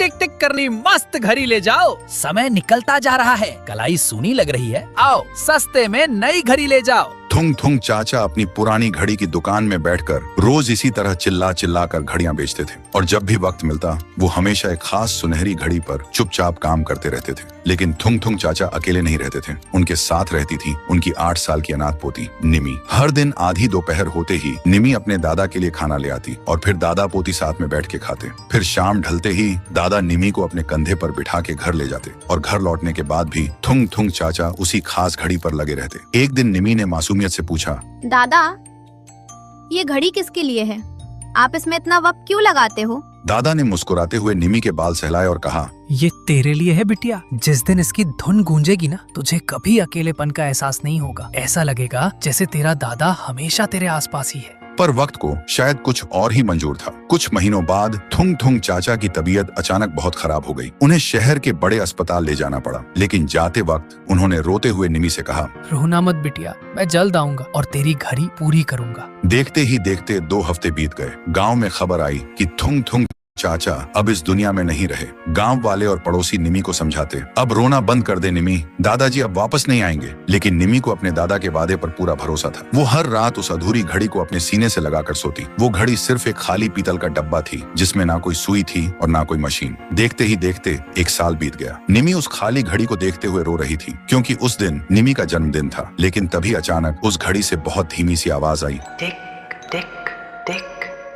टिक टिक करनी मस्त घड़ी ले जाओ, समय निकलता जा रहा है, कलाई सूनी लग रही है, आओ सस्ते में नई घड़ी ले जाओ। थुंग थुंग चाचा अपनी पुरानी घड़ी की दुकान में बैठकर रोज इसी तरह चिल्ला चिल्ला कर घड़ियां बेचते थे और जब भी वक्त मिलता वो हमेशा एक खास सुनहरी घड़ी पर चुपचाप काम करते रहते थे। लेकिन थुंग थुंग चाचा अकेले नहीं रहते थे, उनके साथ रहती थी उनकी 8 साल की अनाथ पोती निमी। हर दिन आधी दोपहर होते ही निमी अपने दादा के लिए खाना ले आती और फिर दादा पोती साथ में बैठ के खाते। फिर शाम ढलते ही दादा निमी को अपने कंधे पर बिठा के घर ले जाते और घर लौटने के बाद भी थुंग थुंग चाचा उसी खास घड़ी पर लगे रहते। एक दिन निमी ने मासूमियत से पूछा, दादा ये घड़ी किसके लिए है? आप इसमें इतना वक्त क्यों लगाते हो? दादा ने मुस्कुराते हुए निमी के बाल सहलाए और कहा, ये तेरे लिए है बिटिया। जिस दिन इसकी धुन गूंजेगी ना, तुझे कभी अकेलेपन का एहसास नहीं होगा। ऐसा लगेगा जैसे तेरा दादा हमेशा तेरे आसपास ही है। पर वक्त को शायद कुछ और ही मंजूर था। कुछ महीनों बाद थुंग थुंग चाचा की तबीयत अचानक बहुत खराब हो गई। उन्हें शहर के बड़े अस्पताल ले जाना पड़ा, लेकिन जाते वक्त उन्होंने रोते हुए निमी से कहा, रोना मत बिटिया, मैं जल्द आऊंगा और तेरी घड़ी पूरी करूंगा। देखते ही देखते 2 हफ्ते बीत गए। गांव में खबर आई कि थुंग थुंग चाचा अब इस दुनिया में नहीं रहे। गांव वाले और पड़ोसी निमी को समझाते, अब रोना बंद कर दे निमी, दादाजी अब वापस नहीं आएंगे। लेकिन निमी को अपने दादा के वादे पर पूरा भरोसा था। वो हर रात उस अधूरी घड़ी को अपने सीने से लगाकर सोती। वो घड़ी सिर्फ एक खाली पीतल का डब्बा थी जिसमें ना कोई सुई थी और ना कोई मशीन। देखते ही देखते 1 साल बीत गया। निमी उस खाली घड़ी को देखते हुए रो रही थी क्योंकि उस दिन निमी का जन्मदिन था। लेकिन तभी अचानक उस घड़ी से बहुत धीमी सी आवाज आई, टिक टिक टिक,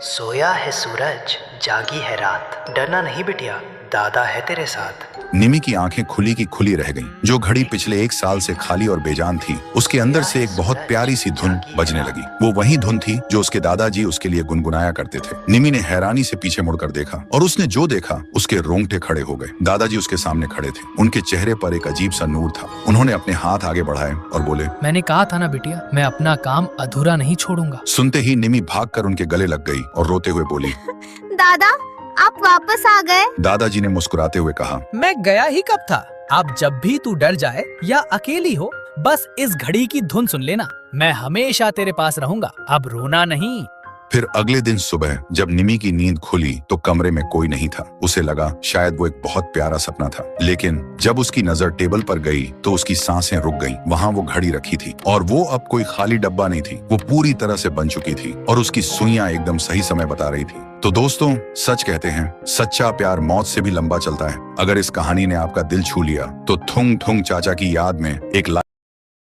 सोया है सूरज, जागी है रात, डरना नहीं बिटिया, दादा है तेरे साथ। निमी की आंखें खुली की खुली रह गईं। जो घड़ी पिछले 1 साल से खाली और बेजान थी, उसके अंदर से एक बहुत प्यारी सी धुन बजने लगी। वो वही धुन थी जो उसके दादाजी उसके लिए गुनगुनाया करते थे। निमी ने हैरानी से पीछे मुड़कर देखा और उसने जो देखा उसके रोंगटे खड़े हो गए। दादाजी उसके सामने खड़े थे। उनके चेहरे पर एक अजीब सा नूर था। उन्होंने अपने हाथ आगे बढ़ाए और बोले, मैंने कहा था ना बिटिया, मैं अपना काम अधूरा नहीं छोड़ूंगा। सुनते ही निमी भागकर उनके गले लग गई और रोते हुए बोली, दादा आप वापस आ गए? दादाजी ने मुस्कुराते हुए कहा, मैं गया ही कब था। अब जब भी तू डर जाए या अकेली हो, बस इस घड़ी की धुन सुन लेना, मैं हमेशा तेरे पास रहूंगा। अब रोना नहीं। फिर अगले दिन सुबह जब निमी की नींद खुली तो कमरे में कोई नहीं था। उसे लगा शायद वो एक बहुत प्यारा सपना था। लेकिन जब उसकी नजर टेबल पर गई तो उसकी सांसें रुक गईं। वहाँ वो घड़ी रखी थी और वो अब कोई खाली डब्बा नहीं थी, वो पूरी तरह से बन चुकी थी और उसकी सुइयां एकदम सही समय बता रही थी। तो दोस्तों, सच कहते हैं सच्चा प्यार मौत से भी लंबा चलता है। अगर इस कहानी ने आपका दिल छू लिया तो थुंग थुंग चाचा की याद में एक